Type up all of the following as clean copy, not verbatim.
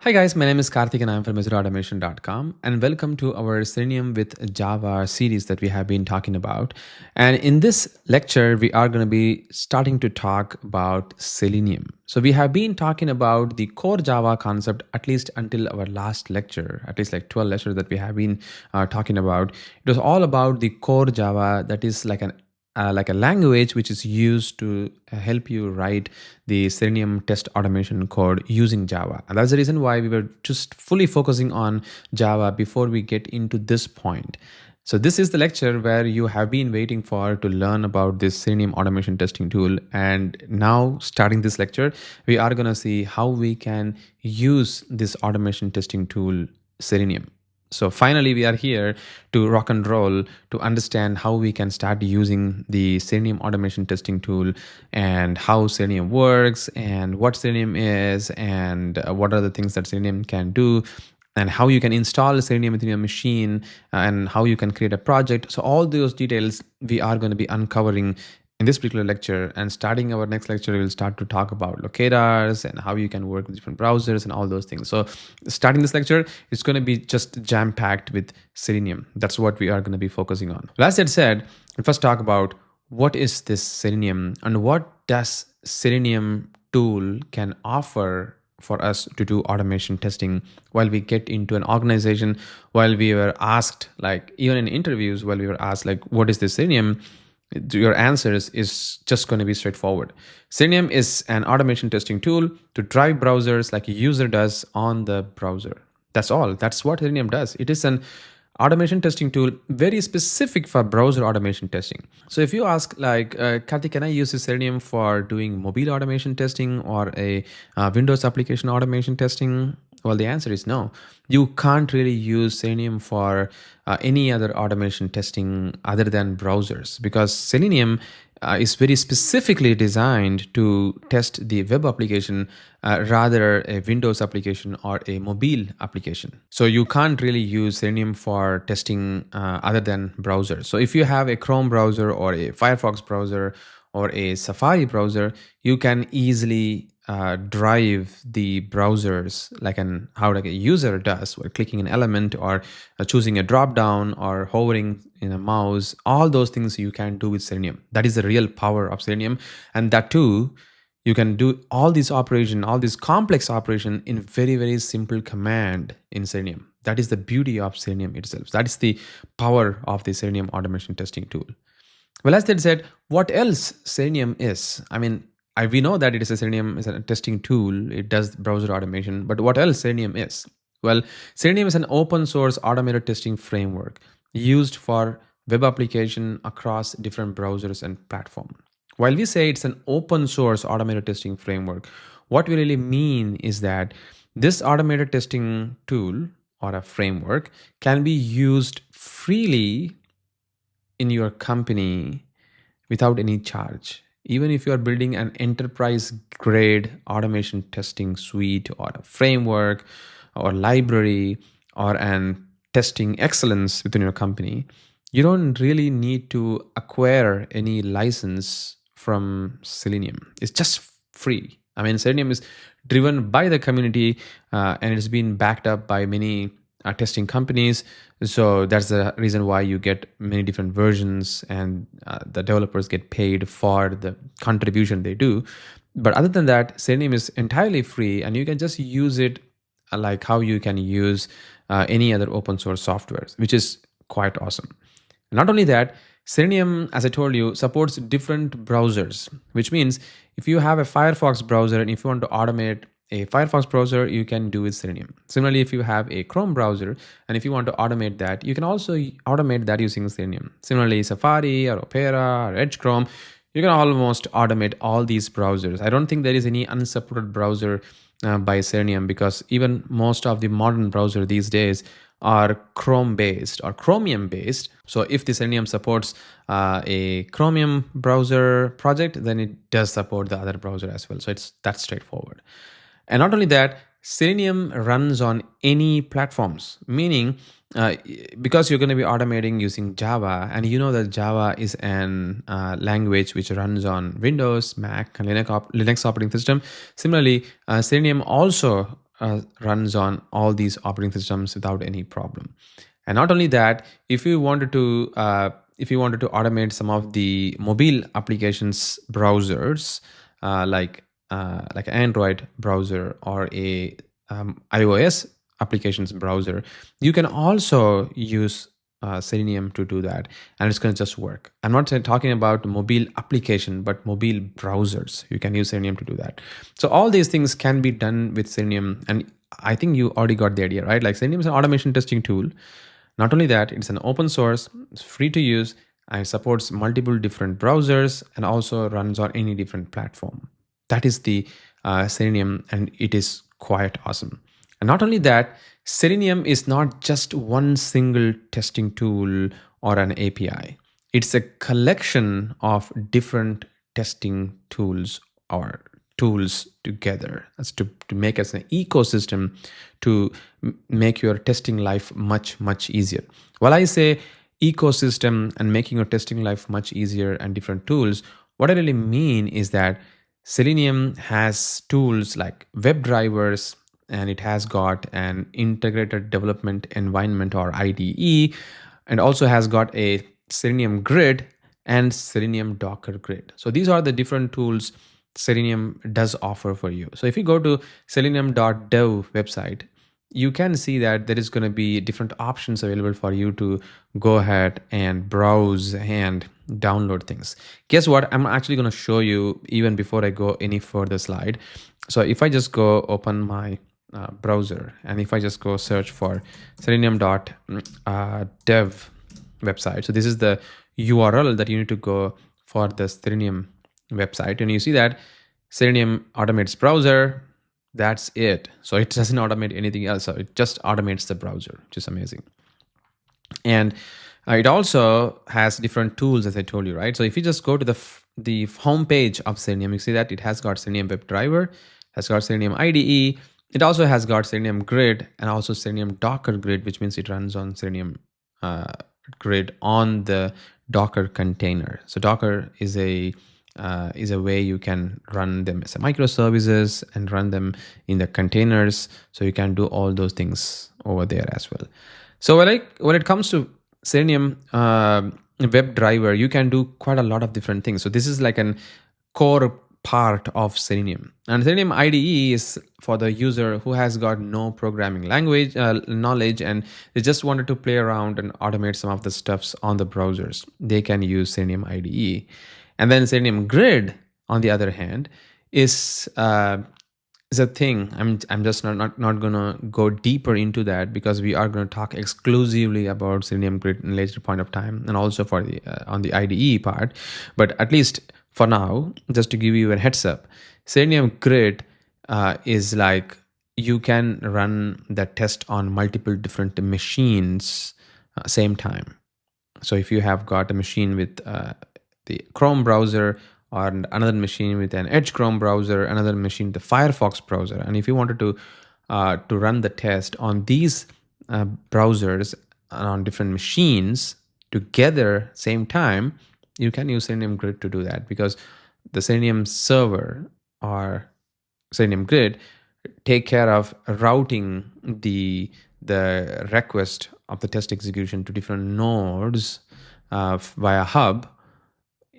Hi guys, my name is Karthik and I'm from executeautomation.com and welcome to our Selenium with Java series that we have been talking about. And in this lecture, we are going to be starting to talk about Selenium. So we have been talking about the core Java concept at least until our last lecture, at least like 12 lectures that we have been talking about. It was all about the core Java that is like a language which is used to help you write the Selenium test automation code using Java. And that's the reason why we were just fully focusing on Java before we get into this point. So this is the lecture where you have been waiting for to learn about this Selenium automation testing tool. And now starting this lecture, we are going to see how we can use this automation testing tool Selenium. So finally, we are here to rock and roll to understand how we can start using the Selenium automation testing tool and how Selenium works and what Selenium is and what are the things that Selenium can do and how you can install Selenium within your machine and how you can create a project. So all those details we are going to be uncovering in this particular lecture, and starting our next lecture, we'll start to talk about locators and how you can work with different browsers and all those things. So starting this lecture, it's going to be just jam-packed with Selenium. That's what we are going to be focusing on. Well, as I said, we'll first talk about what is this Selenium and what does Selenium tool can offer for us to do automation testing while we get into an organization, while we were asked, like even in interviews, while we were asked, like, what is this Selenium? Your answers is just going to be straightforward. Selenium is an automation testing tool to drive browsers like a user does on the browser. That's all. That's what Selenium does. It is an automation testing tool very specific for browser automation testing. So if you ask like, Karthik, can I use this Selenium for doing mobile automation testing or a Windows application automation testing? Well, the answer is no. You can't really use Selenium for any other automation testing other than browsers, because Selenium is very specifically designed to test the web application rather a Windows application or a mobile application. So you can't really use Selenium for testing other than browsers. So if you have a Chrome browser or a Firefox browser or a Safari browser, you can easily drive the browsers how a user does, while clicking an element or choosing a drop down or hovering in a mouse. All those things you can do with Selenium. That is the real power of Selenium. And that too, you can do all these complex operation in very, very simple command in Selenium. That is the beauty of Selenium itself. That is the power of the Selenium automation testing tool. Well, as they said, what else Selenium is? I mean, we know that it is Selenium is a testing tool. It does browser automation. But what else Selenium is? Well, Selenium is an open source automated testing framework used for web application across different browsers and platforms. While we say it's an open source automated testing framework, what we really mean is that this automated testing tool or a framework can be used freely in your company without any charge. Even if you are building an enterprise grade automation testing suite or a framework or library or an testing excellence within your company, you don't really need to acquire any license from Selenium. It's just free. I mean, Selenium is driven by the community and it's been backed up by many testing companies. So that's the reason why you get many different versions and the developers get paid for the contribution they do. But other than that, Selenium is entirely free and you can just use it like how you can use any other open source software, which is quite awesome. Not only that, Selenium, as I told you, supports different browsers, which means if you have a Firefox browser and if you want to automate a Firefox browser, you can do with Selenium. Similarly, if you have a Chrome browser and if you want to automate that, you can also automate that using Selenium. Similarly, Safari or Opera or Edge Chrome, you can almost automate all these browsers. I don't think there is any unsupported browser by Selenium, because even most of the modern browser these days are Chrome based or Chromium based. So if the Selenium supports a Chromium browser project, then it does support the other browser as well. So it's that straightforward. And not only that, Selenium runs on any platforms, meaning because you're going to be automating using Java, and you know that Java is an language which runs on Windows, Mac, and Linux operating system. Similarly, Selenium also runs on all these operating systems without any problem. And not only that, if you wanted to automate some of the mobile applications browsers, like Android browser or a iOS applications browser, you can also use Selenium to do that, and it's going to just work. I'm not talking about mobile application, but mobile browsers. You can use Selenium to do that. So all these things can be done with Selenium, and I think you already got the idea, right? Like Selenium is an automation testing tool. Not only that, it's an open source, it's free to use, and it supports multiple different browsers and also runs on any different platform. That is the Selenium, and it is quite awesome. And not only that, Selenium is not just one single testing tool or an API. It's a collection of different testing tools or tools together as to make us an ecosystem to make your testing life much easier. While I say ecosystem and making your testing life much easier and different tools, what I really mean is that Selenium has tools like webdrivers, and it has got an integrated development environment or IDE, and also has got a Selenium grid and Selenium Docker grid. So these are the different tools Selenium does offer for you. So if you go to selenium.dev website, you can see that there is going to be different options available for you to go ahead and browse and download things. Guess what? I'm actually going to show you even before I go any further slide. So if I just go open my browser, and if I just go search for selenium.dev website, so this is the URL that you need to go for the Selenium website, and you see that Selenium automates browser. That's it. So it doesn't automate anything else. So it just automates the browser, which is amazing. And it also has different tools, as I told you, right? So if you just go to the home page of Selenium, you see that it has got Selenium WebDriver, has got Selenium IDE. It also has got Selenium Grid and also Selenium Docker Grid, which means it runs on Selenium Grid on the Docker container. So Docker is a way you can run them as a microservices and run them in the containers. So you can do all those things over there as well. So when it comes to Selenium WebDriver, you can do quite a lot of different things. So this is like an core part of Selenium, and Selenium IDE is for the user who has got no programming language knowledge, and they just wanted to play around and automate some of the stuffs on the browsers. They can use Selenium IDE. And then Selenium Grid, on the other hand, is a thing. I'm just not gonna go deeper into that, because we are going to talk exclusively about Selenium Grid in a later point of time, and also for the on the IDE part. But at least for now, just to give you a heads up, Selenium Grid is like you can run the test on multiple different machines same time. So if you have got a machine with the Chrome browser, or another machine with an Edge Chrome browser, another machine the Firefox browser, and if you wanted to run the test on these browsers on different machines together same time, you can use Selenium Grid to do that, because the Selenium server or Selenium Grid take care of routing the request of the test execution to different nodes via hub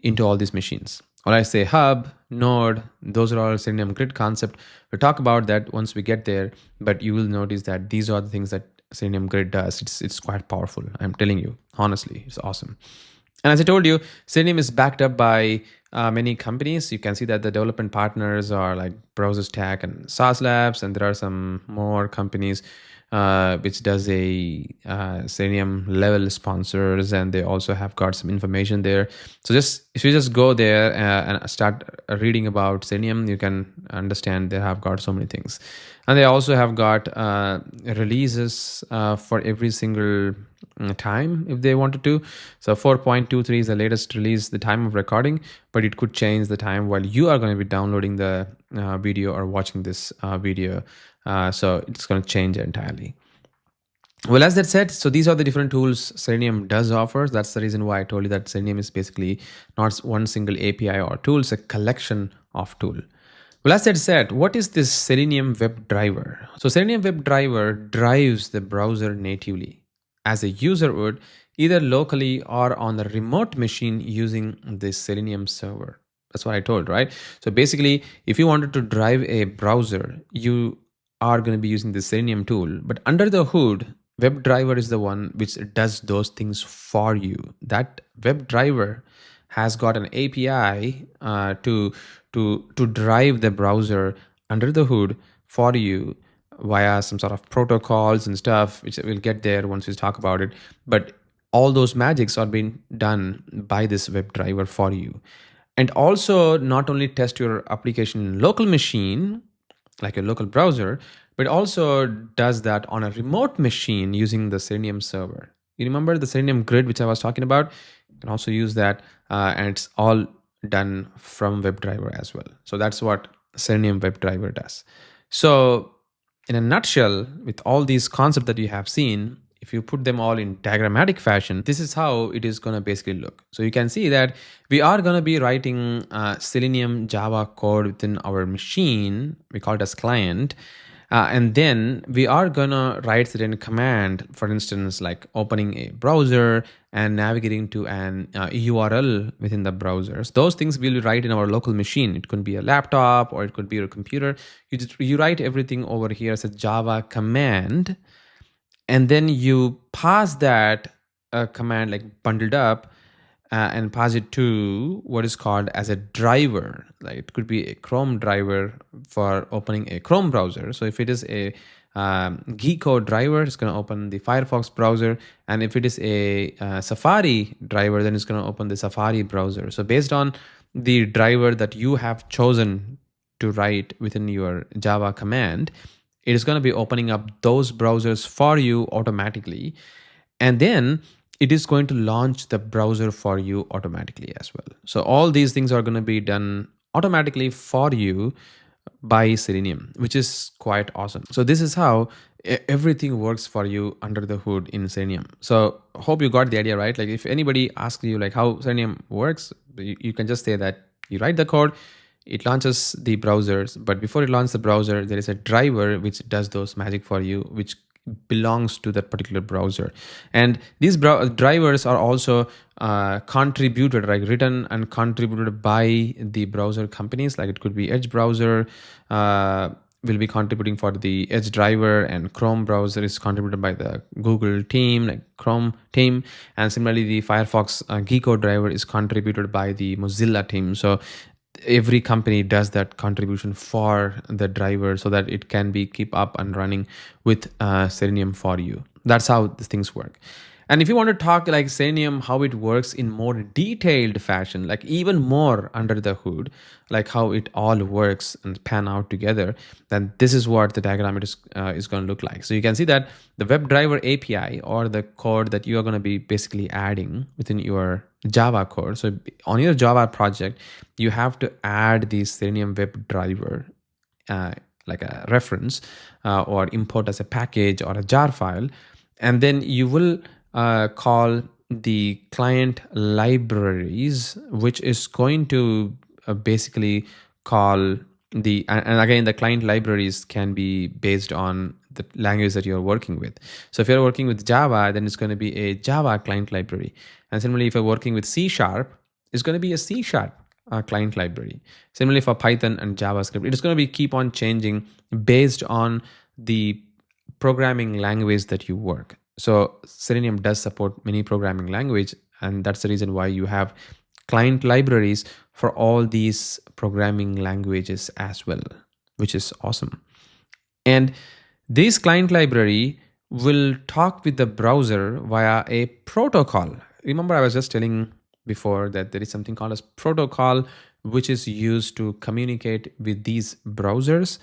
into all these machines. When I say hub, node, those are all Selenium Grid concept. We'll talk about that once we get there, but you will notice that these are the things that Selenium Grid does. It's quite powerful. I'm telling you, honestly, it's awesome. And as I told you, Selenium is backed up by many companies. You can see that the development partners are like Browser Stack and SaaS Labs, and there are some more companies which does a Selenium level sponsors, and they also have got some information there. So if you just go there and start reading about Selenium, you can understand they have got so many things. And they also have got releases for every single time if they wanted to. So 4.23 is the latest release, the time of recording, but it could change the time while you are going to be downloading the video or watching this video. So it's going to change entirely. Well, as that said, so these are the different tools Selenium does offer. That's the reason why I told you that Selenium is basically not one single API or tool, it's a collection of tools. Well, as I said, what is this Selenium WebDriver? So Selenium WebDriver drives the browser natively as a user would, either locally or on a remote machine using this Selenium server. That's what I told, right? So basically, if you wanted to drive a browser, you are going to be using the Selenium tool. But under the hood, WebDriver is the one which does those things for you. That WebDriver has got an API to drive the browser under the hood for you via some sort of protocols and stuff, which we'll get there once we talk about it. But all those magics are being done by this WebDriver for you. And also not only test your application in local machine, like a local browser, but also does that on a remote machine using the Selenium server. You remember the Selenium grid, which I was talking about? You can also use that, and it's all done from WebDriver as well. So that's what Selenium WebDriver does. So in a nutshell, with all these concepts that you have seen, if you put them all in diagrammatic fashion, this is how it is going to basically look. So you can see that we are going to be writing Selenium Java code within our machine. We call it as client. And then we are going to write certain command, for instance, like opening a browser and navigating to an URL within the browsers. Those things we'll write in our local machine. It could be a laptop or it could be your computer. You write everything over here as a Java command, and then you pass that command like bundled up and pass it to what is called as a driver. Like it could be a Chrome driver for opening a Chrome browser. So if it is a Gecko driver, it's going to open the Firefox browser, and if it is a Safari driver, then it's going to open the Safari browser. So based on the driver that you have chosen to write within your Java command, it is going to be opening up those browsers for you automatically, and then it is going to launch the browser for you automatically as well. So all these things are going to be done automatically for you by Selenium, which is quite awesome. So this is how everything works for you under the hood in Selenium. So hope you got the idea, right? Like if anybody asks you like how Selenium works, you can just say that you write the code, it launches the browsers, but before it launches the browser, there is a driver which does those magic for you, which belongs to that particular browser. And these drivers are also contributed, like written and contributed by the browser companies. Like it could be Edge browser will be contributing for the Edge driver, and Chrome browser is contributed by the Google team, like Chrome team, and similarly the Firefox Gecko driver is contributed by the Mozilla team. So every company does that contribution for the driver so that it can be keep up and running with Selenium for you. That's how the things work. And if you want to talk like Selenium, how it works in more detailed fashion, like even more under the hood, like how it all works and pan out together, then this is what the diagram is going to look like. So you can see that the WebDriver API, or the code that you are going to be basically adding within your Java code. So on your Java project, you have to add the Selenium WebDriver like a reference or import as a package or a jar file, and then you will call the client libraries, which is going to basically call the, and again the client libraries can be based on the language that you're working with. So if you're working with Java, then it's going to be a Java client library, and similarly if you're working with C#, it's going to be a C# client library. Similarly for Python and JavaScript, it's going to be keep on changing based on the programming language that you work. So Selenium does support many programming language, and that's the reason why you have client libraries for all these programming languages as well, which is awesome. And this client library will talk with the browser via a protocol. Remember, I was just telling before that there is something called as protocol, which is used to communicate with these browsers,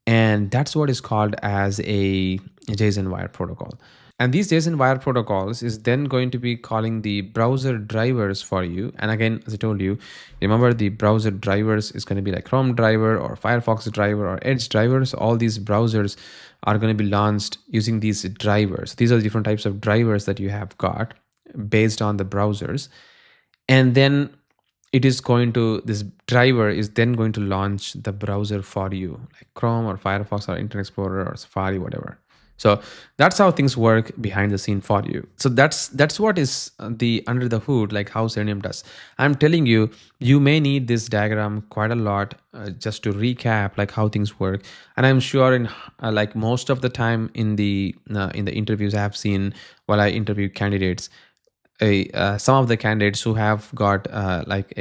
and that's what is called as a JSON wire protocol. And these JSON wire protocols is then going to be calling the browser drivers for you. And again, as I told you, remember the browser drivers is going to be like Chrome driver or Firefox driver or Edge drivers. All these browsers are going to be launched using these drivers. These are the different types of drivers that you have got based on the browsers. And then it is going to, this driver is then going to launch the browser for you, like Chrome or Firefox or Internet Explorer or Safari, whatever. So that's how things work behind the scene for you. So that's what is the under the hood, like how Selenium does. I'm telling you, you may need this diagram quite a lot, just to recap like how things work. And I'm sure in like most of the time in the interviews I have seen while I interview candidates, some of the candidates who have got like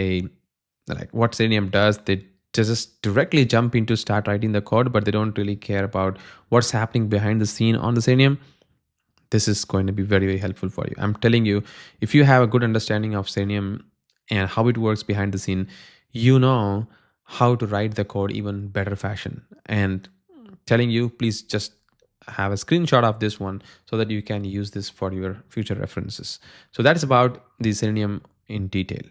what Selenium does, they just directly jump into start writing the code, but they don't really care about what's happening behind the scene on the Selenium. This is going to be very, very helpful for you. I'm telling you, if you have a good understanding of Selenium and how it works behind the scene, you know how to write the code even better fashion. And telling you, please just have a screenshot of this one so that you can use this for your future references. So that's about the Selenium in detail.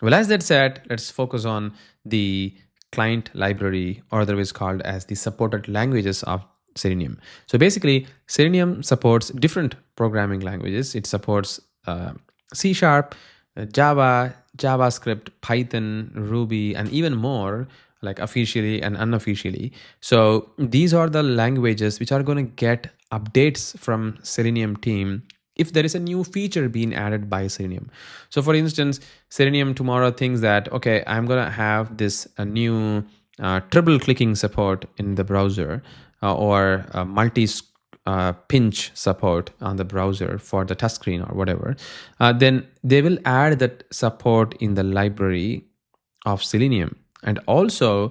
Well, as that said, let's focus on the client library, or otherwise called as the supported languages of Selenium. So basically, Selenium supports different programming languages. It supports C Sharp, Java, JavaScript, Python, Ruby, and even more, like officially and unofficially. So these are the languages which are going to get updates from Selenium team if there is a new feature being added by Selenium. So for instance, Selenium tomorrow thinks that, okay, I'm going to have this a new triple clicking support in the browser, or multi pinch support on the browser for the touchscreen or whatever. Then they will add that support in the library of Selenium, and also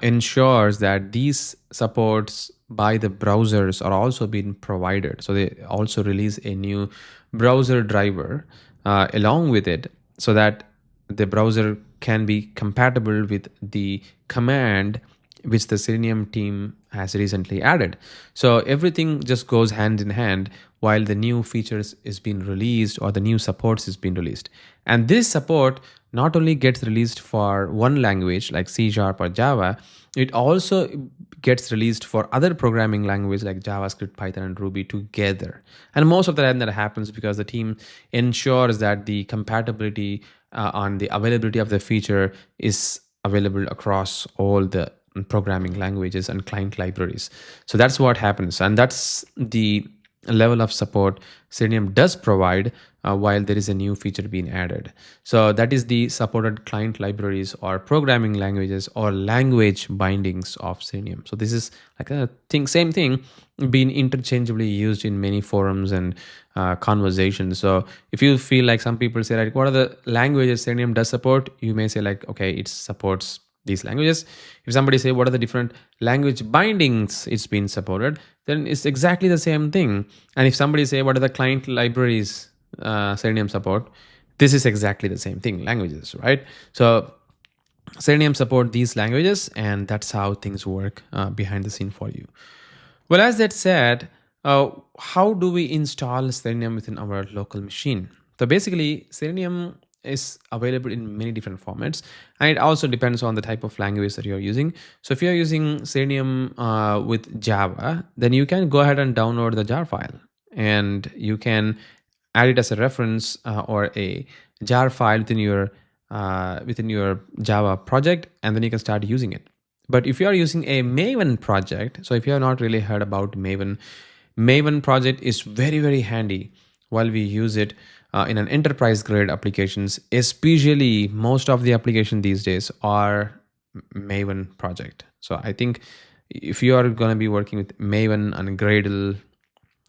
ensures that these supports by the browsers are also being provided. So they also release a new browser driver along with it, so that the browser can be compatible with the command which the Selenium team has recently added. So everything just goes hand in hand while the new features is being released or the new supports is being released. And this support not only gets released for one language like C Sharp or Java, it also gets released for other programming languages like JavaScript, Python, and Ruby together. And most of the time that happens because the team ensures that the compatibility on the availability of the feature is available across all the programming languages and client libraries. So that's what happens, and that's the level of support Selenium does provide while there is a new feature being added. So that is the supported client libraries or programming languages or language bindings of Selenium. So this is like a thing, same thing being interchangeably used in many forums and conversations. So if you feel like some people say like, what are the languages Selenium does support, you may say like, okay, it supports these languages. If somebody say what are the different language bindings it's been supported, then it's exactly the same thing. And if somebody say what are the client libraries Selenium support, this is exactly the same thing, languages, right? So Selenium support these languages, and that's how things work behind the scene for you. Well, as that said, how do we install Selenium within our local machine? So basically, Selenium is available in many different formats, and it also depends on the type of language that you're using. So if you're using Selenium with Java, then you can go ahead and download the jar file, and you can add it as a reference or a jar file within your Java project, and then you can start using it. But if you are using a Maven project, so if you have not really heard about Maven, Maven project is very, very handy while we use it in an enterprise grade applications. Especially most of the application these days are Maven project. So I think if you are going to be working with Maven and Gradle,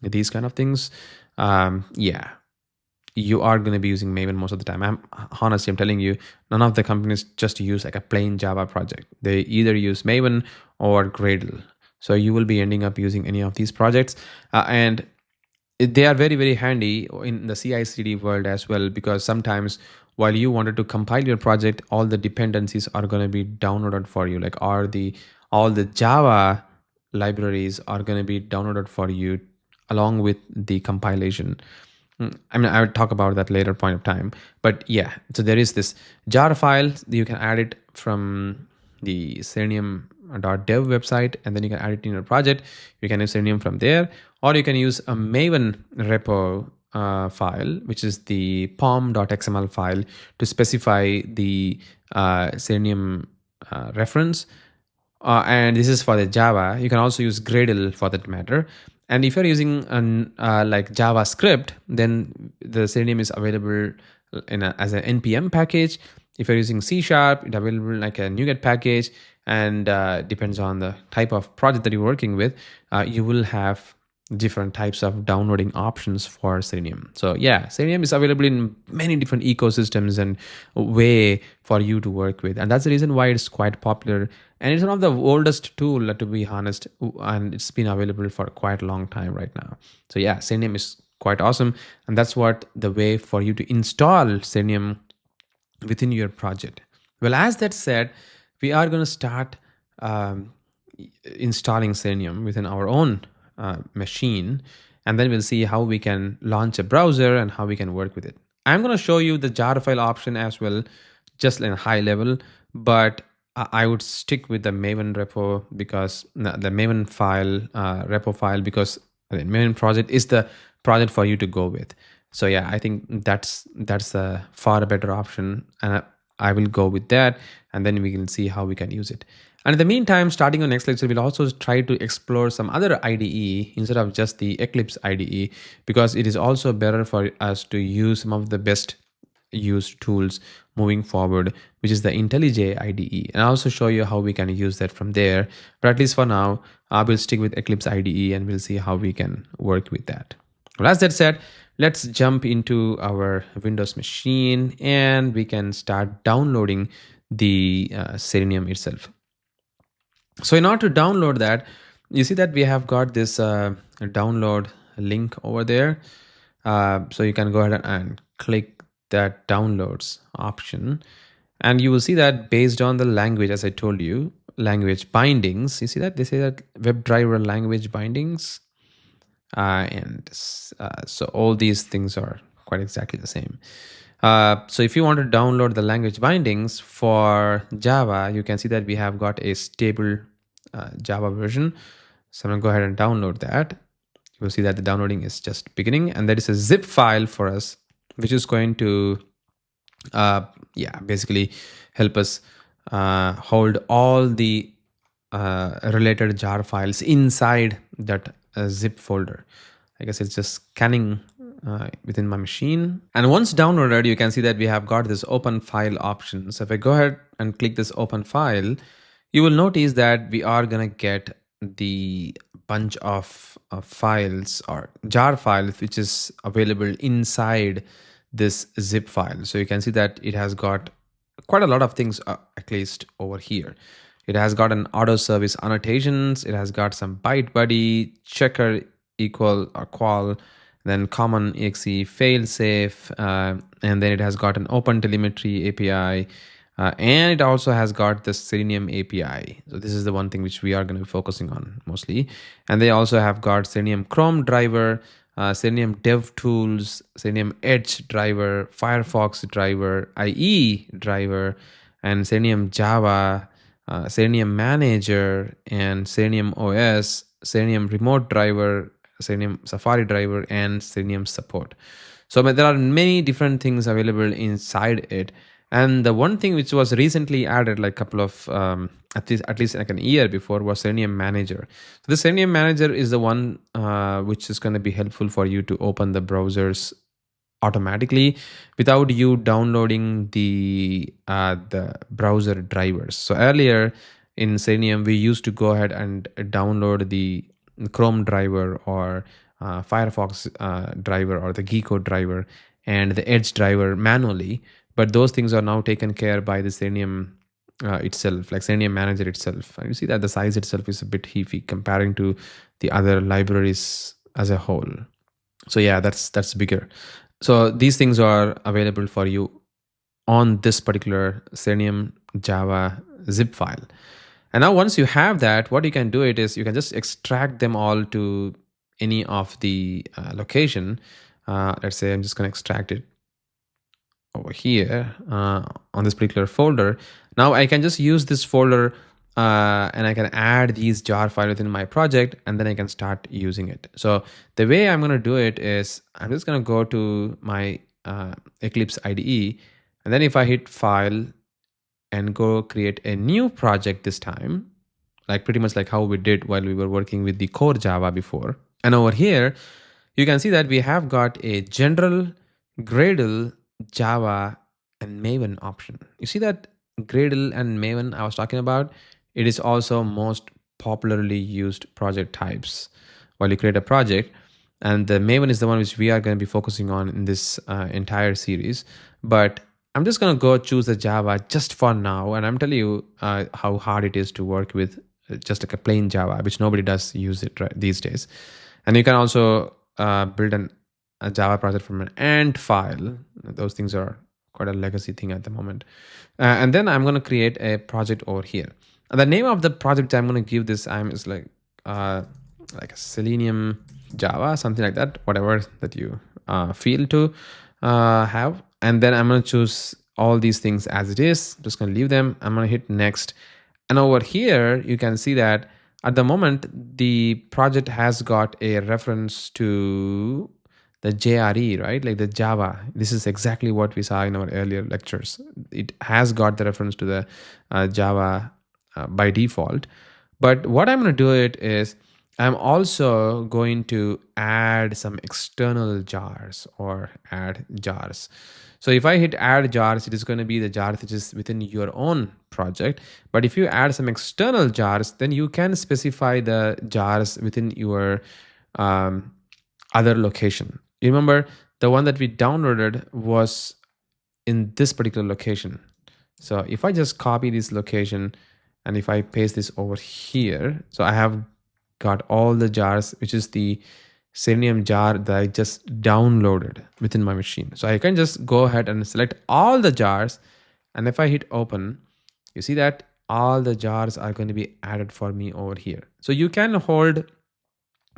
these kind of things, yeah, you are going to be using Maven most of the time. I'm telling you, none of the companies just use like a plain Java project. They either use Maven or Gradle. So you will be ending up using any of these projects, and they are very, very handy in the CI/CD world as well, because sometimes while you wanted to compile your project, all the dependencies are going to be downloaded for you. Like all the Java libraries are going to be downloaded for you along with the compilation. I mean, I will talk about that later point of time. But yeah, so there is this jar file. You can add it from the Selenium.dev website, and then you can add it in your project. You can use Selenium from there, or you can use a Maven repo file, which is the pom.xml file, to specify the Selenium reference. And this is for the Java. You can also use Gradle for that matter. And if you're using like JavaScript, then the Selenium is available as an npm package. If you're using C#, it's available like a NuGet package, and depends on the type of project that you're working with. You will have different types of downloading options for Selenium. So yeah, Selenium is available in many different ecosystems and way for you to work with, and that's the reason why it's quite popular. And it's one of the oldest tool, to be honest, and it's been available for quite a long time right now. So yeah, Selenium is quite awesome, and that's what the way for you to install Selenium within your project. Well, as that said, we are going to start installing Selenium within our own machine, and then we'll see how we can launch a browser and how we can work with it. I'm going to show you the jar file option as well, just in a high level, but I would stick with the Maven repo, because the Maven file repo file, because the Maven project is the project for you to go with. So yeah, I think that's a far better option, and I will go with that, and then we can see how we can use it. And in the meantime, starting on next lecture, we'll also try to explore some other IDE instead of just the Eclipse IDE, because it is also better for us to use some of the best used tools moving forward, which is the IntelliJ IDE. And I'll also show you how we can use that from there. But at least for now, I will stick with Eclipse IDE, and we'll see how we can work with that. Well, as that said, let's jump into our Windows machine, and we can start downloading the Selenium itself. So in order to download that, you see that we have got this download link over there. So you can go ahead and click that downloads option, and you will see that based on the language, as I told you, language bindings, you see that they say that WebDriver language bindings, so all these things are quite exactly the same. So if you want to download the language bindings for Java, you can see that we have got a stable Java version. So I'm going to go ahead and download that. You'll see that the downloading is just beginning, and that is a zip file for us, which is going to basically help us hold all the related jar files inside that zip folder. I guess it's just scanning within my machine. And once downloaded, you can see that we have got this open file option. So if I go ahead and click this open file, you will notice that we are going to get the bunch of files or jar files, which is available inside this zip file. So you can see that it has got quite a lot of things, at least over here. It has got an auto service annotations. It has got some byte buddy, checker equal or qual, then common exe failsafe, and then it has got an open telemetry API, and it also has got the Selenium API. So this is the one thing which we are going to be focusing on mostly. And they also have got Selenium Chrome driver, Selenium Dev Tools, Selenium Edge driver, Firefox driver, IE driver, and Selenium Java, Selenium Manager, and Selenium OS, Selenium Remote driver, Selenium Safari driver, and Selenium support. So there are many different things available inside it. And the one thing which was recently added, like a couple of at least like an year before, was Selenium Manager. So the Selenium Manager is the one which is going to be helpful for you to open the browsers automatically without you downloading the browser drivers. So earlier in Selenium, we used to go ahead and download the Chrome driver or Firefox driver or the Gecko driver and the Edge driver manually. But those things are now taken care by the Selenium itself, like Selenium Manager itself. And you see that the size itself is a bit heavy comparing to the other libraries as a whole. So yeah, that's bigger. So these things are available for you on this particular Selenium Java zip file. And now once you have that, what you can do it is you can just extract them all to any of the location. Let's say I'm just going to extract it over here on this particular folder. Now I can just use this folder and I can add these jar file within my project, and then I can start using it. So the way I'm going to do it is I'm just going to go to my Eclipse IDE, and then if I hit file and go create a new project this time, like pretty much like how we did while we were working with the core Java before. And over here, you can see that we have got a general, Gradle, Java, and Maven option. You see that Gradle and Maven I was talking about? It is also most popularly used project types while you create a project. And the Maven is the one which we are going to be focusing on in this entire series. But I'm just going to go choose the Java just for now. And I'm telling you how hard it is to work with just like a plain Java, which nobody does use it right these days. And you can also build a Java project from an ant file. Those things are quite a legacy thing at the moment. And then I'm going to create a project over here. And the name of the project I'm going to give this is like a Selenium Java, something like that, whatever that you feel to have. And then I'm going to choose all these things as it is. Just going to leave them. I'm going to hit next. And over here, you can see that at the moment, the project has got a reference to the JRE, right? Like the Java. This is exactly what we saw in our earlier lectures. It has got the reference to the Java by default. But what I'm going to do it is I'm also going to add some external jars or add jars. So if I hit add jars, it is going to be the jar which is within your own project. But if you add some external jars, then you can specify the jars within your other location. You remember the one that we downloaded was in this particular location. So if I just copy this location and if I paste this over here, so I have got all the jars, which is the Selenium jar that I just downloaded within my machine. So I can just go ahead and select all the jars. And if I hit open, you see that all the jars are going to be added for me over here. So you can hold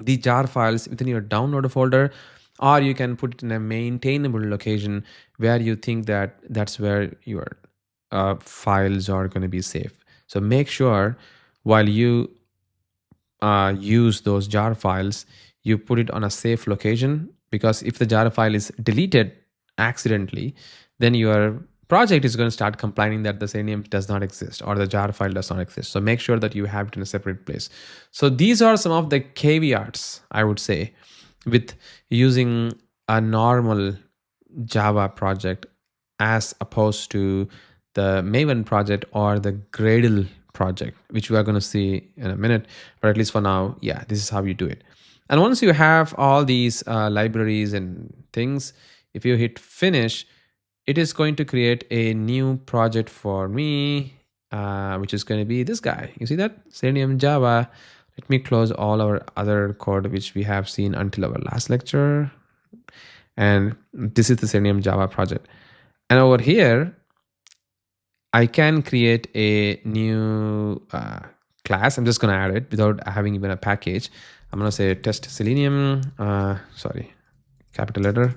the jar files within your download folder, or you can put it in a maintainable location where you think that that's where your files are going to be safe. So make sure while you use those jar files, you put it on a safe location, because if the jar file is deleted accidentally, then your project is going to start complaining that the Selenium does not exist or the jar file does not exist. So make sure that you have it in a separate place. So these are some of the caveats, I would say, with using a normal Java project as opposed to the Maven project or the Gradle project, which we are going to see in a minute. But at least for now, yeah, this is how you do it. And once you have all these libraries and things, if you hit finish, it is going to create a new project for me, which is going to be this guy. You see that? Selenium Java. Let me close all our other code, which we have seen until our last lecture. And this is the Selenium Java project. And over here, I can create a new class. I'm just going to add it without having even a package. I'm going to say test Selenium, capital letter,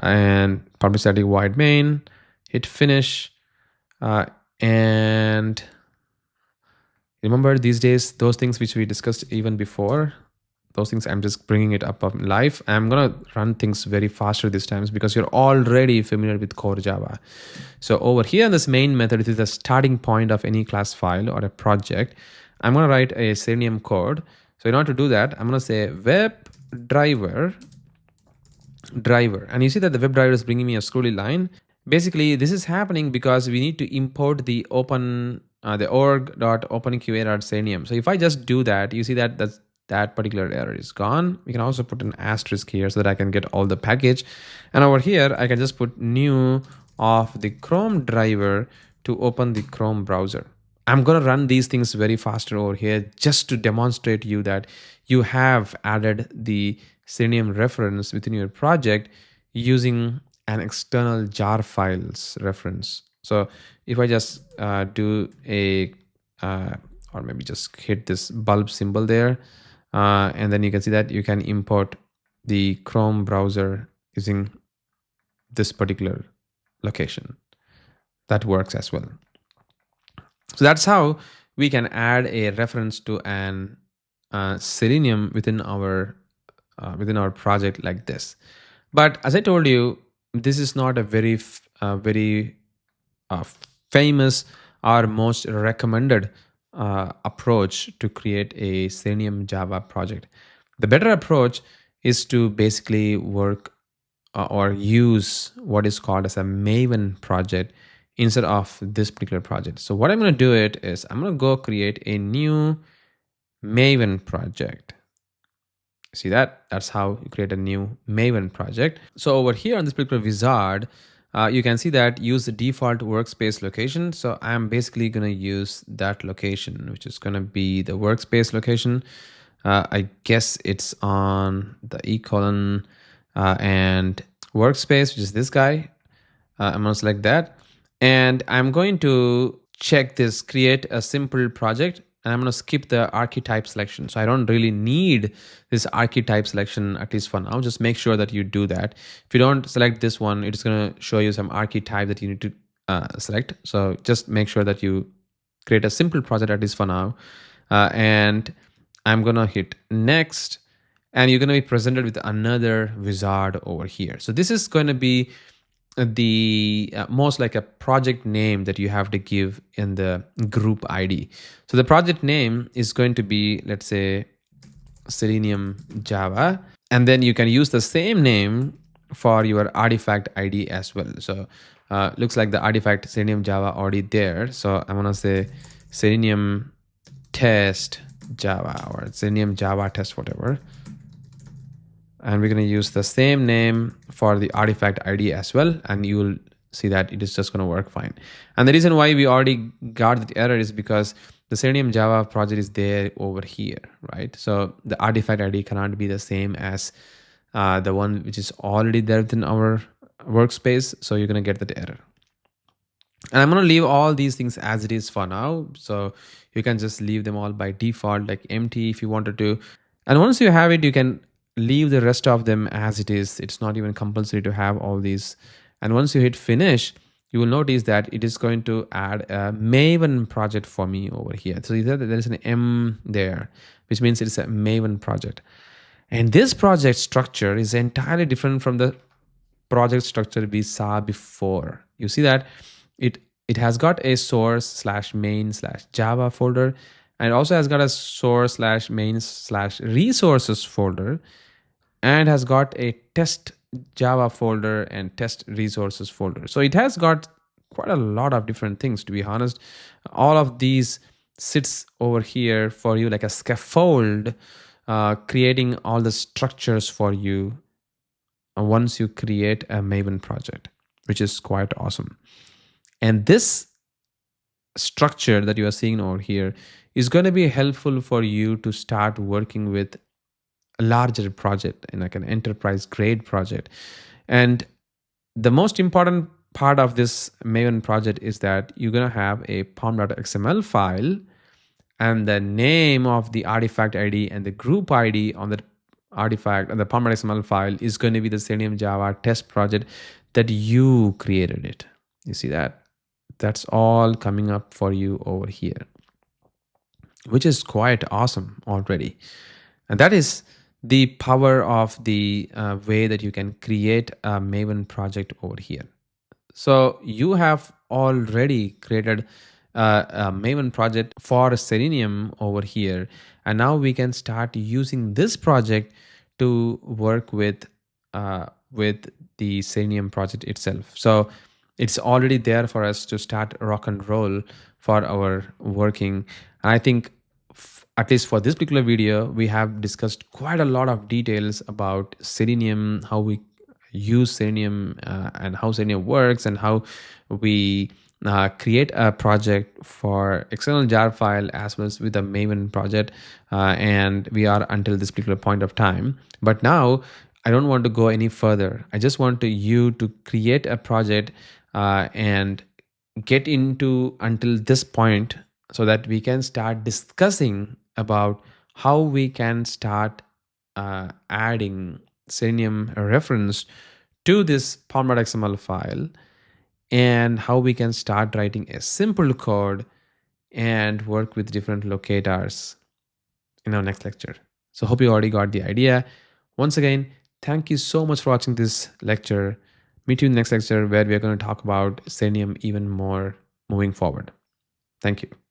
and public static void main, hit finish. And remember these days, those things which we discussed even before, those things I'm just bringing it up live. I'm going to run things very faster this time because you're already familiar with core Java. So over here in this main method, it is the starting point of any class file or a project. I'm going to write a Selenium code. So in order to do that, I'm going to say webdriver driver. And you see that the WebDriver is bringing me a scrolly line. Basically, this is happening because we need to import the the org.openqa.selenium. So if I just do that, you see that that particular error is gone. We can also put an asterisk here so that I can get all the package. And over here, I can just put new of the Chrome driver to open the Chrome browser. I'm going to run these things very faster over here just to demonstrate you that you have added the Selenium reference within your project using an external jar files reference. So if I just do a, or maybe just hit this bulb symbol there, and then you can see that you can import the Chrome browser using this particular location. That works as well. So that's how we can add a reference to an Selenium within our project like this. But as I told you, this is not a very uh, famous or most recommended approach to create a Selenium Java project. The better approach is to basically work or use what is called as a Maven project instead of this particular project. So what I'm going to do it is I'm going to go create a new Maven project. See that? That's how you create a new Maven project. So over here on this particular wizard, you can see that use the default workspace location. So I'm basically going to use that location, which is going to be the workspace location. I guess it's on the colon and workspace, which is this guy. I'm going to select that. And I'm going to check this create a simple project. And I'm going to skip the archetype selection. So I don't really need this archetype selection, at least for now. Just make sure that you do that. If you don't select this one, it's going to show you some archetype that you need to select. So just make sure that you create a simple project, at least for now. And I'm going to hit next. And you're going to be presented with another wizard over here. So this is going to be the most like a project name that you have to give in the group ID. So the project name is going to be, let's say, Selenium Java, and then you can use the same name for your artifact ID as well. So looks like the artifact Selenium Java already there. So I'm gonna say Selenium test Java or Selenium Java test, whatever. And we're going to use the same name for the artifact ID as well. And you will see that it is just going to work fine. And the reason why we already got the error is because the Selenium Java project is there over here, right? So the artifact ID cannot be the same as the one which is already there within our workspace. So you're going to get that error. And I'm going to leave all these things as it is for now. So you can just leave them all by default, like empty if you wanted to. And once you have it, you can leave the rest of them as it is. It's not even compulsory to have all these. And once you hit finish, you will notice that it is going to add a Maven project for me over here. So there is an M there, which means it's a Maven project. And this project structure is entirely different from the project structure we saw before. You see that it has got a source/main/Java folder, and it also has got a source/main/resources folder, and has got a test Java folder and test resources folder. So it has got quite a lot of different things, to be honest. All of these sits over here for you like a scaffold, creating all the structures for you once you create a Maven project, which is quite awesome. And this structure that you are seeing over here is going to be helpful for you to start working with a larger project in like an enterprise grade project. And the most important part of this Maven project is that you're going to have a pom.xml file, and the name of the artifact ID and the group ID on the artifact and the pom.xml file is going to be the Selenium Java test project that you created it. You see that? That's all coming up for you over here, which is quite awesome already. And that is the power of the way that you can create a Maven project over here. So you have already created a Maven project for Selenium over here. And now we can start using this project to work with the Selenium project itself. So it's already there for us to start rock and roll for our working. And I think at least for this particular video, we have discussed quite a lot of details about Selenium, how we use Selenium and how Selenium works, and how we create a project for external jar file as well as with a Maven project. And we are until this particular point of time. But now I don't want to go any further. I just want you to create a project and get into until this point so that we can start discussing about how we can start adding Selenium reference to this pom.xml file, and how we can start writing a simple code and work with different locators in our next lecture. So hope you already got the idea. Once again, thank you so much for watching this lecture. Meet you in the next lecture where we are going to talk about Selenium even more moving forward. Thank you.